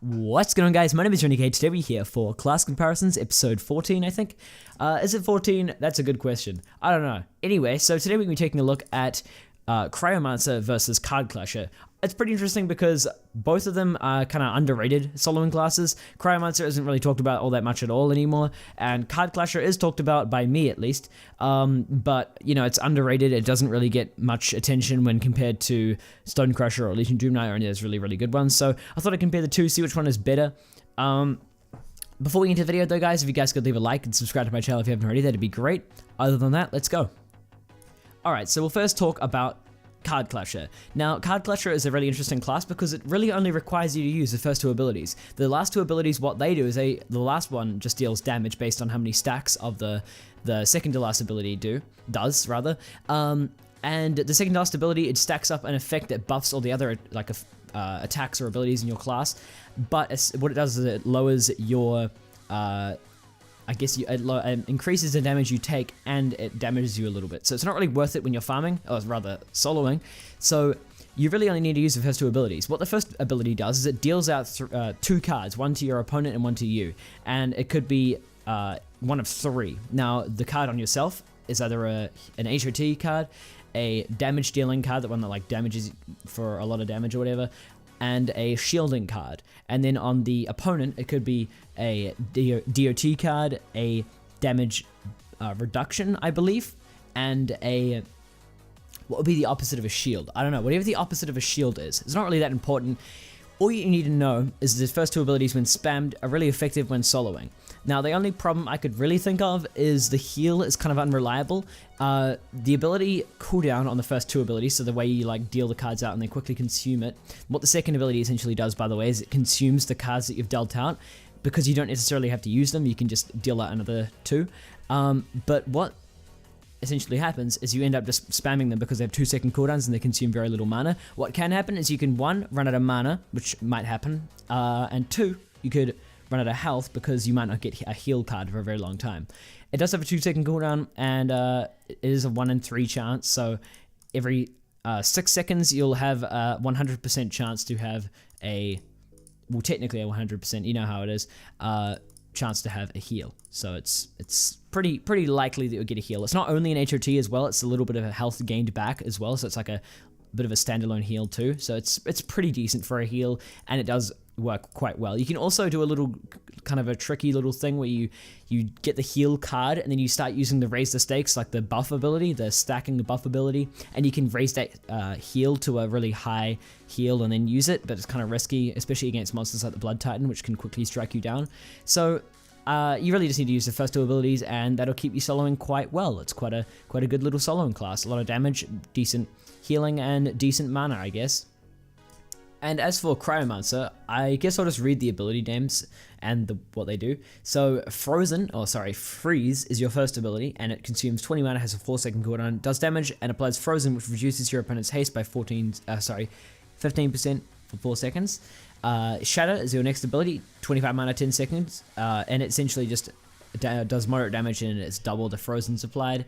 What's going on, guys? My name is Renegade. Today we're here for Class Comparisons, episode 14, I think. Is it 14? That's a good question. I don't know. Anyway, so today we're going to be taking a look at Cryomancer versus Card Clasher. It's pretty interesting because both of them are kind of underrated soloing classes. Cryomancer isn't really talked about all that much at all anymore, and Card Clasher is talked about by me at least. But you know, it's underrated. It doesn't really get much attention when compared to Stone Crusher or Legion Doom Knight or any of those really good ones. So I thought I'd compare the two, see which one is better. Before we get into the video though, guys, if you guys could leave a like and subscribe to my channel if you haven't already, that'd be great. Other than that, let's go. Alright, so we'll first talk about Card Clasher. Now, Card Clasher is a really interesting class because it really only requires you to use the first two abilities. The last two abilities, what they do is the last one just deals damage based on how many stacks of the second to last ability does. And the second to last ability, it stacks up an effect that buffs all the other attacks or abilities in your class. But what it does is it lowers your it increases the damage you take, and it damages you a little bit. So it's not really worth it when you're farming, or rather soloing. So you really only need to use the first two abilities. What the first ability does is it deals out two cards, one to your opponent and one to you. And it could be one of three. Now, the card on yourself is either an HOT card, a damage dealing card, the one that like damages for a lot of damage or whatever, and a shielding card. And then on the opponent, it could be a DOT card, a damage reduction, I believe, and what would be the opposite of a shield? I don't know, whatever the opposite of a shield is. It's not really that important. All you need to know is the first two abilities, when spammed, are really effective when soloing. Now, the only problem I could really think of is the heal is kind of unreliable. The ability cooldown on the first two abilities, so the way you like deal the cards out and then quickly consume it. What the second ability essentially does, by the way, is it consumes the cards that you've dealt out. Because you don't necessarily have to use them, you can just deal out another two. But what essentially happens is you end up just spamming them because they have 2-second cooldowns and they consume very little mana. What can happen is you can, one, run out of mana, which might happen, and two, you could run out of health because you might not get a heal card for a very long time. It does have a 2-second cooldown, and it is a 1 in 3 chance, so every 6 seconds you'll have a 100% chance to have well, technically a 100%, you know how it is, chance to have a heal. So it's pretty likely that you'll get a heal. It's not only an HOT as well, it's a little bit of a health gained back as well, so it's like a bit of a standalone heal too. So it's pretty decent for a heal, and it does work quite well. You can also do a little kind of a tricky little thing where you get the heal card and then you start using the raise the stakes, like the buff ability, the stacking the buff ability, and you can raise that heal to a really high heal and then use it, but it's kind of risky, especially against monsters like the Blood Titan, which can quickly strike you down. So you really just need to use the first two abilities, and that'll keep you soloing quite well. It's quite a good little soloing class. A lot of damage, decent healing, and decent mana, I guess. And as for Cryomancer, I guess I'll just read the ability names and what they do. So Freeze is your first ability, and it consumes 20 mana, has a 4-second cooldown, does damage, and applies Frozen, which reduces your opponent's haste by 15% for 4 seconds. Shatter is your next ability, 25 mana, 10 seconds, and it essentially just does moderate damage, and it's double the Frozen's applied.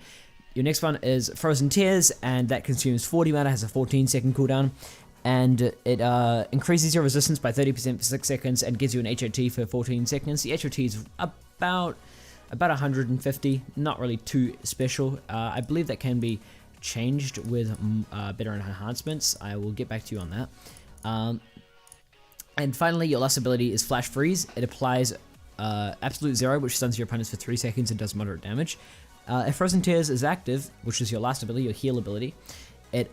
Your next one is Frozen Tears, and that consumes 40 mana, has a 14-second cooldown. And it increases your resistance by 30% for 6 seconds and gives you an HOT for 14 seconds. The HOT is about 150, not really too special. I believe that can be changed with better enhancements. I will get back to you on that. And finally, your last ability is Flash Freeze. It applies Absolute Zero, which stuns your opponents for 3 seconds and does moderate damage. If Frozen Tears is active, which is your last ability, your heal ability, it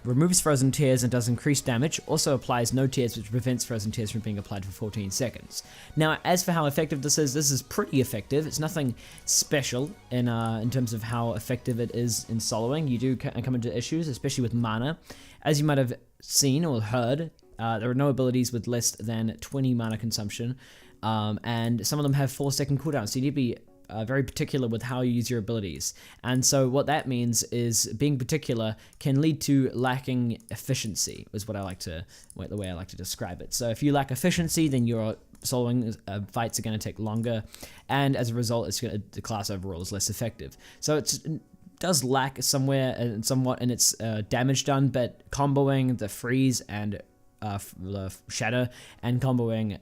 removes Frozen Tears and does increased damage, also applies No Tears, which prevents Frozen Tears from being applied for 14 seconds. Now, as for how effective this is pretty effective. It's nothing special in terms of how effective it is in soloing. You do come into issues, especially with mana. As you might have seen or heard, there are no abilities with less than 20 mana consumption, and some of them have 4-second cooldowns, so you need to be very particular with how you use your abilities. And so what that means is being particular can lead to lacking efficiency, is the way I like to describe it. So if you lack efficiency, then your soloing fights are going to take longer, and as a result, the class overall is less effective. So it does lack somewhat in its damage done, but comboing the freeze and the shatter and comboing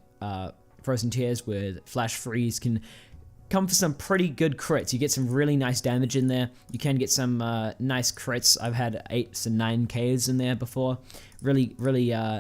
Frozen Tears with Flash Freeze can come for some pretty good crits. You get some really nice damage in there. You can get some nice crits. I've had 8s and 9Ks in there before. Really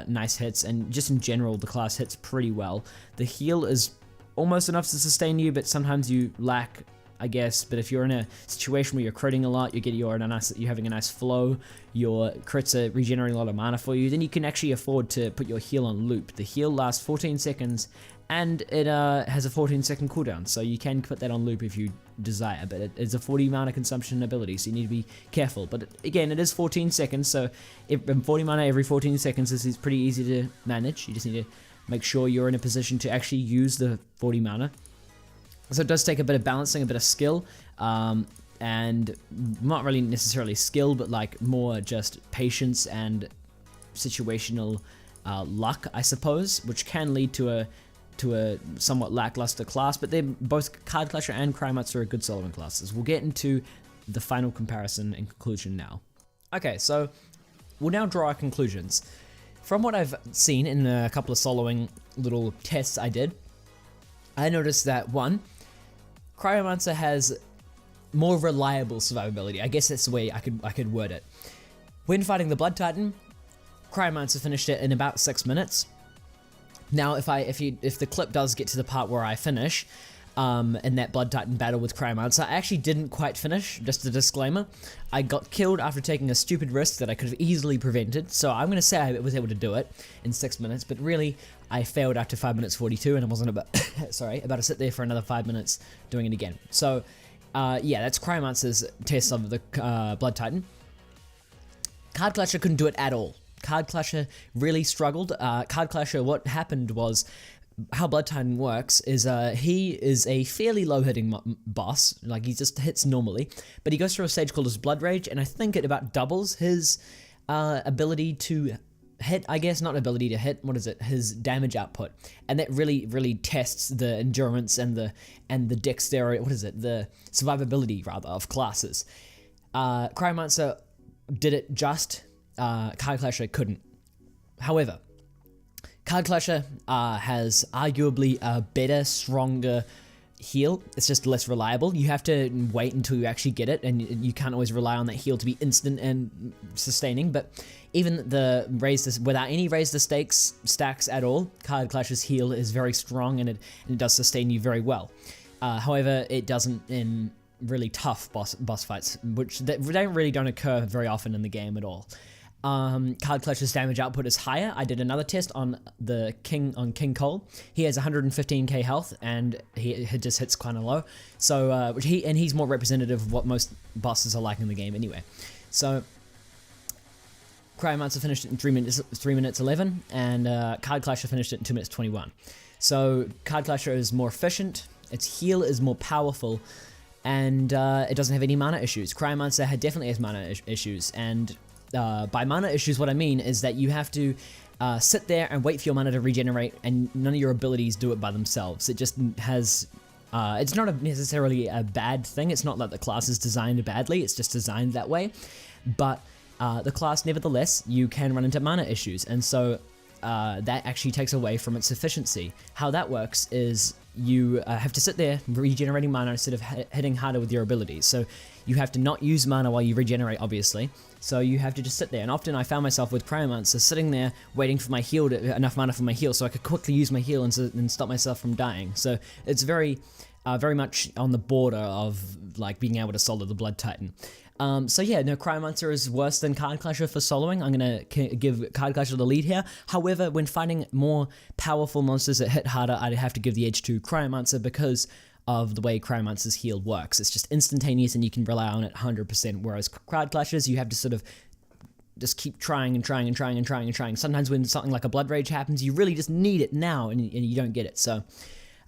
nice hits, and just in general, the class hits pretty well. The heal is almost enough to sustain you, but sometimes you lack, I guess. But if you're in a situation where you're critting a lot, you're having a nice flow, your crits are regenerating a lot of mana for you, then you can actually afford to put your heal on loop. The heal lasts 14 seconds, and it has a 14-second cooldown, so you can put that on loop if you desire, but it's a 40 mana consumption ability, so you need to be careful. But again, it is 14 seconds, so 40 mana every 14 seconds is pretty easy to manage. You just need to make sure you're in a position to actually use the 40 mana. So it does take a bit of balancing, a bit of skill, and not really necessarily skill, but like more just patience and situational luck, I suppose, which can lead to a somewhat lackluster class, but they're both Card Clasher and Cryomancer are good soloing classes. We'll get into the final comparison and conclusion now. Okay, so we'll now draw our conclusions. From what I've seen in a couple of soloing little tests I did, I noticed that 1, Cryomancer has more reliable survivability. I guess that's the way I could word it. When fighting the Blood Titan, Cryomancer finished it in about 6 minutes. Now, if the clip does get to the part where I finish, in that Blood Titan battle with Cryomancer, I actually didn't quite finish, just a disclaimer. I got killed after taking a stupid risk that I could have easily prevented, so I'm going to say I was able to do it in 6 minutes, but really, I failed after 5 minutes 42, and I wasn't about, about to sit there for another 5 minutes doing it again. So, yeah, that's Cryomancer's test of the Blood Titan. Card Clasher couldn't do it at all. Card Clasher really struggled. Card Clasher, what happened was, how Blood Titan works is he is a fairly low hitting boss, like he just hits normally, but he goes through a stage called his Blood Rage, and I think it about doubles his ability to hit, I guess, not ability to hit, his damage output, and that really tests the endurance and the dexterity, the survivability rather of classes. Cryomancer did it just, Card Clasher couldn't. However, Card Clasher has arguably a better, stronger heal. It's just less reliable. You have to wait until you actually get it, and you can't always rely on that heal to be instant and sustaining. But even without any raise the stakes stacks at all, Card Clasher's heal is very strong, and it does sustain you very well. However, it doesn't in really tough boss fights, which they really don't occur very often in the game at all. Card Clasher's damage output is higher. I did another test on King Cole. He has 115k health, and he just hits kind of low. So he's more representative of what most bosses are like in the game anyway. So Cryomancer finished it in 3 minutes 11, and Card Clasher finished it in 2 minutes 21. So Card Clasher is more efficient. Its heal is more powerful, and it doesn't have any mana issues. Cryomancer definitely has mana issues, and by mana issues, what I mean is that you have to sit there and wait for your mana to regenerate, and none of your abilities do it by themselves. It just has, it's not necessarily a bad thing. It's not like the class is designed badly, it's just designed that way. But the class, nevertheless, you can run into mana issues, and so that actually takes away from its efficiency. How that works is you have to sit there regenerating mana instead of hitting harder with your abilities. So you have to not use mana while you regenerate, obviously. So you have to just sit there. And often I found myself with Cryomancer sitting there waiting for my heal, enough mana for my heal, so I could quickly use my heal and stop myself from dying. So it's very much on the border of like being able to solo the Blood Titan. So yeah, no, Cryomancer is worse than Card Clasher for soloing. I'm going to give Card Clasher the lead here. However, when fighting more powerful monsters that hit harder, I'd have to give the edge to Cryomancer because of the way Cryomancer's heal works. It's just instantaneous, and you can rely on it 100%, whereas Card Clashers, you have to sort of just keep trying and trying and trying and trying and trying. Sometimes when something like a Blood Rage happens, you really just need it now, and you don't get it. So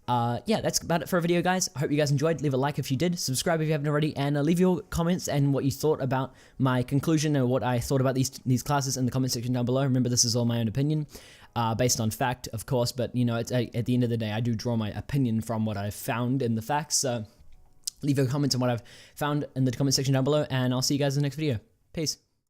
yeah, that's about it for a video, guys. I hope you guys enjoyed. Leave a like if you did, subscribe if you haven't already, and leave your comments and what you thought about my conclusion or what I thought about these classes in the comment section down below. Remember, this is all my own opinion, based on fact, of course, but you know, at the end of the day, I do draw my opinion from what I've found in the facts. So leave your comments on what I've found in the comment section down below, and I'll see you guys in the next video. Peace.